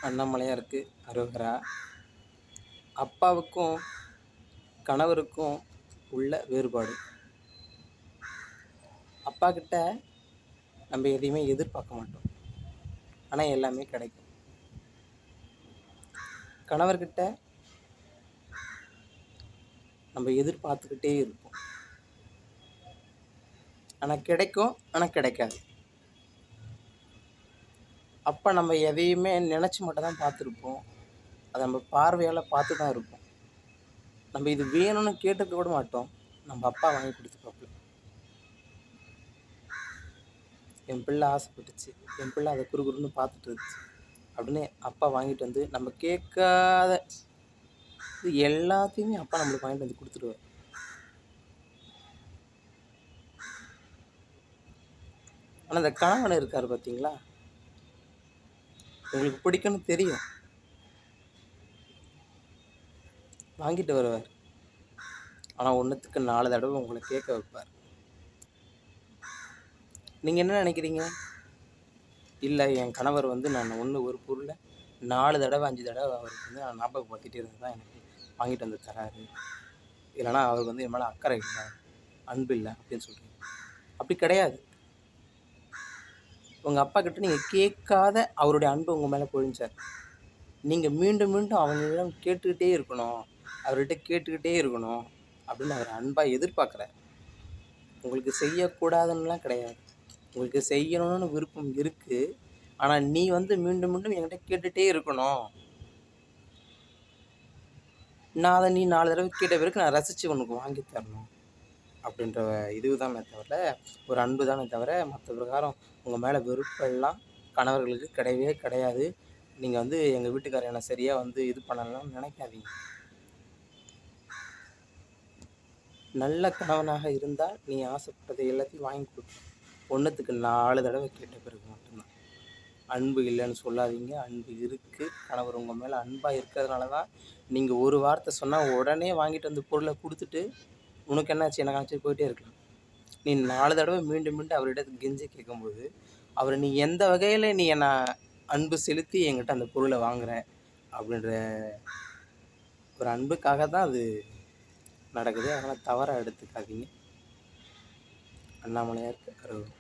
அண்ணாமலையாருக்கு அரோகரா. அப்பாவுக்கும் கணவருக்கும் உள்ள வேறுபாடு. அப்பா கிட்ட நம்ம எதையுமே எதிர்பார்க்க மாட்டோம், ஆனால் எல்லாமே கிடைக்கும். கணவர்கிட்ட நம்ம எதிர்பார்த்துக்கிட்டே இருப்போம், ஆனால் கிடைக்கும், ஆனால் கிடைக்காது. அப்போ நம்ம எதையுமே நினச்சி மட்டும் தான் பார்த்துருப்போம், அதை நம்ம பார்வையால் பார்த்து தான் இருப்போம். நம்ம இது வேணும்னு கேட்டுக்க கூட மாட்டோம், நம்ம அப்பா வாங்கி கொடுத்துருப்பாப்புல. என் பிள்ளை ஆசைப்பட்டுச்சு, என் பிள்ளை அதை குறுகுறுன்னு பார்த்துட்டு இருந்துச்சு அப்படின்னு அப்பா வாங்கிட்டு வந்து நம்ம கேட்காத இது எல்லாத்தையுமே அப்பா நம்மளுக்கு வாங்கிட்டு வந்து கொடுத்துருவார். ஆனால் அந்த கணவன் இருக்கார் பார்த்தீங்களா, உங்களுக்கு பிடிக்கும்னு தெரியும், வாங்கிட்டு வருவார். ஆனால் ஒன்றுத்துக்கு 4 தடவை உங்களை கேட்க வைப்பார். நீங்கள் என்ன நினைக்கிறீங்க? இல்லை, என் கணவர் வந்து நான் ஒரு பொருளை 4 தடவை 5 தடவை அவருக்கு வந்து நான் ஞாபகப்படுத்திகிட்டே இருந்து தான் எனக்கு வாங்கிட்டு வந்து தராரு, இல்லைனா அவருக்கு வந்து என் மேலே அக்கறை இல்லை, அன்பு இல்லை அப்படின்னு சொல்கிறீங்க. அப்படி கிடையாது. உங்கள் அப்பா கிட்ட நீங்கள் கேட்காத அவருடைய அன்பு உங்கள் மேலே பொழிஞ்சார். நீங்கள் மீண்டும் மீண்டும் அவங்களிடம் கேட்டுக்கிட்டே இருக்கணும், அவர்கிட்ட கேட்டுக்கிட்டே இருக்கணும் அப்படின்னு அவர் அன்பாக எதிர்பார்க்குறார். உங்களுக்கு செய்யக்கூடாதுன்னெலாம் கிடையாது, உங்களுக்கு செய்யணும்னு விருப்பம் இருக்குது. ஆனால் நீ வந்து மீண்டும் மீண்டும் என்கிட்ட கேட்டுகிட்டே இருக்கணும், நான் அதை நீ 4 தடவை கேட்ட பிறகு நான் ரசித்து உனக்கு வாங்கி தரணும் அப்படின்ற இது தானே தவிர, ஒரு அன்பு தானே தவிர, மற்ற பிரகாரம் உங்கள் மேலே வெறுப்பெல்லாம் கணவர்களுக்கு கிடையவே கிடையாது. நீங்கள் வந்து எங்கள் வீட்டுக்காரர் என்னை சரியாக வந்து இது பண்ணலாம்னு நினைக்காதீங்க. நல்ல கணவனாக இருந்தால் நீ ஆசைப்பட்டதை எல்லாத்தையும் வாங்கி கொடுப்பேன். ஒன்றுத்துக்கு 4 தடவை கேட்ட பிறகு மட்டும்தான். அன்பு இல்லைன்னு சொல்லாதீங்க, அன்பு இருக்குது. கணவர் உங்கள் மேலே அன்பாக இருக்கிறதுனால தான் நீங்கள் ஒரு வார்த்தை சொன்னால் உடனே வாங்கிட்டு வந்து பொருளை கொடுத்துட்டு உனக்கு என்னாச்சு எனக்கு ஆச்சு போயிட்டே இருக்கலாம். நீ 4 தடவை மீண்டும் மீண்டும் அவரிடத்துக்கு கெஞ்சி கேட்கும்போது அவரை நீ எந்த வகையில் நீ என்னை அன்பு செலுத்தி என்கிட்ட அந்த பொருளை வாங்குற அப்படின்ற ஒரு அன்புக்காக தான் அது நடக்குது. அதனால் தவறாக எடுத்துக்காதீங்க. அண்ணாமலையாருக்கு அரோகரா.